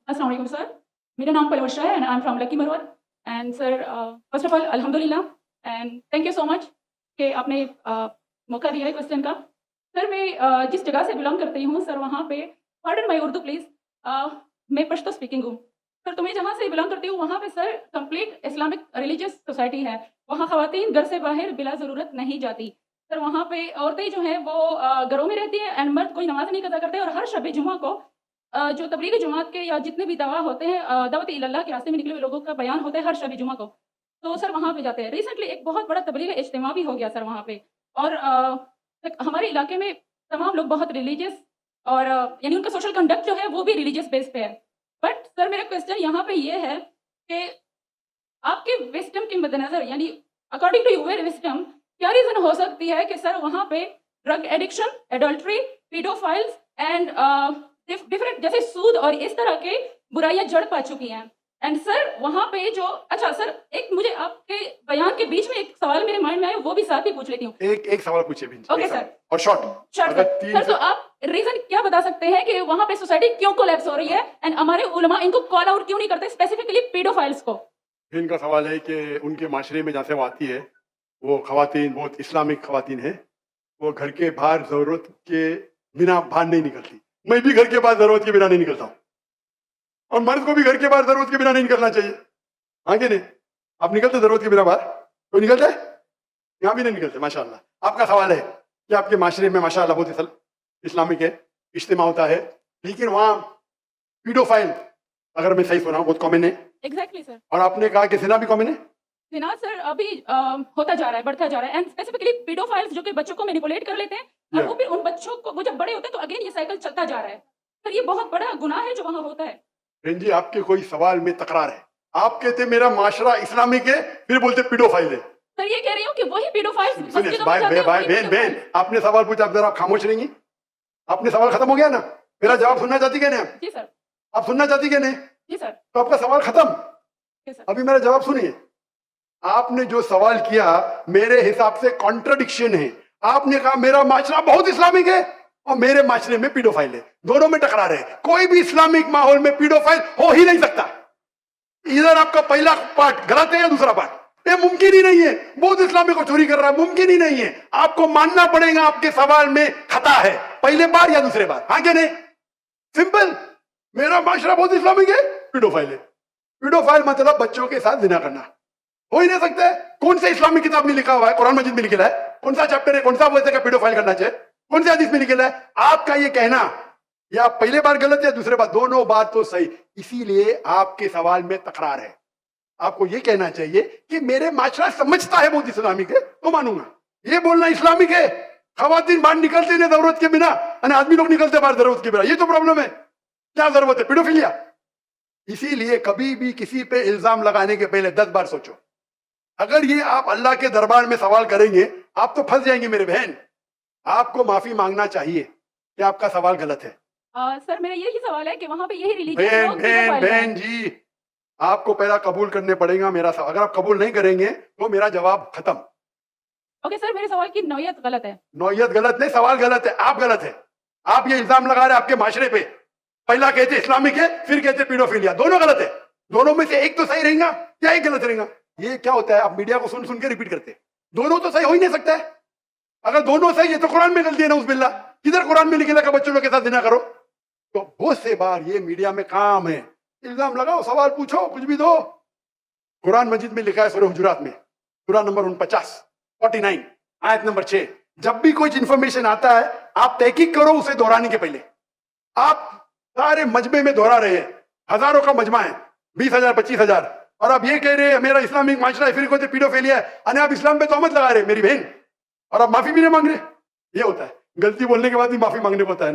अस्सलाम वालेकुम सर, मेरा नाम पलवशा है and I am from Lakki Marwat and sir first of all अल्हम्दुलिल्लाह and thank you so much कि आपने मौका दिया है क्वेश्चन का। सर मैं जिस जगह से बिलोंग करती हूँ सर वहाँ पे पार्डन माई उर्दू प्लीज़, मैं पश्तो स्पीकिंग हूँ। सर तो मैं जहाँ से बिलोंग करती हूँ वहाँ पे sir complete Islamic religious society है। वहाँ ख़वातीन घर से बाहर बिला ज़रूरत नहीं जाती। सर वहाँ पे औरतें जो हैं वो घरों में रहती हैं एंड मर्द कोई नमाज़ नहीं कज़ा करते और हर शब जुमा को जो तबलीगी जमात के या जितने भी दवा होते हैं दावत इल्लल्लाह के रास्ते में निकले हुए लोगों का बयान होता है हर शब जुमा को, तो सर वहाँ पे जाते हैं। रिसेंटली एक बहुत बड़ा तबलीगी इज्तिमा भी हो गया सर वहाँ पे और हमारे इलाके में तमाम लोग बहुत रिलीजियस और यानी उनका सोशल कंडक्ट जो है वो भी रिलीजियस बेस पे है। बट सर मेरा क्वेश्चन यहाँ पे ये है कि आपके विस्डम के मद्देनजर यानी अकॉर्डिंग टू यूर विस्डम क्या रीज़न हो सकती है कि सर वहाँ पे drug addiction, adultery, paedophiles and different जैसे सूद और इस तरह के बुराइयां जड़ पा चुकी हैं। एंड सर वहाँ पे जो अच्छा सर एक मुझे आपके बयान के बीच में एक सवाल मेरे माइंड में आया वो भी साथ ही पूछ लेती हूँ। एक सवाल पूछिए भी। Okay sir. और शॉर्ट सर तो आप रीजन क्या बता सकते हैं कि वहाँ पे सोसाइटी क्यों कोलैप्स हो रही है एंड हमारे उलमा इनको कॉल आउट क्यों नहीं करते स्पेसिफिकली पीडोफाइल्स को? इनका सवाल है कि उनके माशरे में जहाँ से वो आती है वो खवातीन बहुत इस्लामिक खवातीन है, वो घर के बाहर जरूरत के बिना बाहर नहीं निकलती। मैं भी घर के बाहर जरूरत के बिना नहीं निकलता हूँ और मर्द को भी घर के बाहर जरूरत के बिना नहीं निकलना चाहिए। आगे नहीं आप निकलते जरूरत के बिना बाहर? कोई निकलता है? यहाँ भी नहीं निकलते माशाल्लाह। आपका सवाल है कि आपके माशरे में माशाल्लाह बहुत इस्लामिक है, इज्तिमा होता है, लेकिन वहाँ पीडोफाइल अगर मैं सही सुना बहुत कॉमन है। Exactly sir. और आपने कहा कि जिना भी कॉमन है? जिना सर अभी होता जा रहा है, बढ़ता जा रहा है एंड स्पेसिफिकली पीडोफाइल्स जो कि बच्चों को मैनिपुलेट कर लेते हैं और वो फिर उन बच्चों को वो जब बड़े होते हैं तो अगेन ये साइकिल चलता जा रहा है। सर ये बहुत बड़ा गुनाह है जो वहाँ होता है। बहन जी आपके कोई सवाल में तकरार है। आप कहते मेरा माशरा इस्लामिक है फिर बोलते पीडोफाइल है। सर ये कह रही हूँ कि वही पीडोफाइल्स बहन आपने सवाल पूछा, आप जरा खामोश रहेंगी? आपने सवाल खत्म हो गया ना? मेरा जवाब सुनना चाहती क्या नहीं? जी सर। आप सुनना चाहती क्या नहीं? जी सर। तो आपका सवाल खत्म। अभी मेरा जवाब सुनिए। आपने जो सवाल किया मेरे हिसाब से कॉन्ट्रडिक्शन है। आपने कहा मेरा माशरा बहुत इस्लामिक है और मेरे माशरे में पीडोफाइल है, दोनों में टकरार है। कोई भी इस्लामिक माहौल में पीडोफाइल हो ही नहीं सकता। इधर आपका पहला पार्ट गलत है या दूसरा पार्ट? ये मुमकिन ही नहीं है। बहुत इस्लामिक को चोरी कर रहा है, मुमकिन ही नहीं है। आपको मानना पड़ेगा आपके सवाल में खता है, पहले बार या दूसरे बार। हाँ क्या नहीं? सिंपल। मेरा माशरा बहुत इस्लामिक है, पीडोफाइल है। पीडोफाइल मतलब बच्चों के साथ जिना करना हो ही नहीं सकता है। कौन से इस्लामिक किताब में लिखा हुआ है? कुरान मजीद में लिखा है? कौन सा चैप्टर है? कौन सा वजह का पीडोफाइल करना चाहिए? कौन से हदीस में लिखा है? आपका ये कहना या पहले बार गलत है दूसरे बार, दोनों बात तो सही। इसीलिए आपके सवाल में तकरार है। आपको ये कहना चाहिए कि मेरे माशरा समझता है बहुत इस्लामिक है तो मानूंगा। ये बोलना इस्लामिक है खवातीन बाहर निकलते नहीं जरूरत के बिना और आदमी लोग निकलते बाहर जरूरत के बिना, ये तो प्रॉब्लम है। क्या जरूरत है? पीडोफिलिया। इसीलिए कभी भी किसी पे इल्जाम लगाने के पहले 10 बार सोचो। अगर ये आप अल्लाह के दरबार में सवाल करेंगे आप तो फंस जाएंगे मेरे बहन। आपको माफी मांगना चाहिए कि आपका सवाल गलत है। सर मेरा यही सवाल है कि वहाँ पे यही रिलीजन बहन जी आपको पहला कबूल करने पड़ेगा मेरा सवाल। अगर आप कबूल नहीं करेंगे तो मेरा जवाब खत्म। ओके सर मेरे सवाल की नौयत गलत है। नौयत गलत नहीं, सवाल गलत है, आप गलत है। आप ये इल्जाम लगा रहे हैं आपके माशरे पे। पहला कहते इस्लामिक है फिर कहते पीडोफिलिया, दोनों गलत है। दोनों में से एक तो सही रहेगा या एक गलत रहेगा। ये क्या होता है आप मीडिया को सुन सुन के रिपीट करते हैं। दोनों तो सही हो ही नहीं सकता है। अगर दोनों सही है तो कुरान में गलती है ना उस बिल्ला। किधर कुरान में लिखे लगा बच्चों लोग के साथ जिना करो? तो बहुत से बार ये मीडिया में काम है, इल्जाम लगाओ, सवाल पूछो, कुछ भी दो। कुरान मजीद में लिखा है सूरह हुजुरात में सूरह नंबर 49 आयत नंबर 6, जब भी कोई इंफॉर्मेशन आता है आप तहकीक करो उसे दोहराने के पहले। आप सारे मजमे में दोहरा रहे हैं, हजारों का मजमा है, 20,000 25,000, और आप ये कह रहे हैं मेरा इस्लामिक माशरा है फिर कहते पीडोफिलिया है। अरे आप इस्लाम पे तोहमत लगा रहे मेरी बहन और आप माफी भी नहीं मांग रहे। ये होता है, गलती बोलने के बाद भी माफी मांगने को होता है।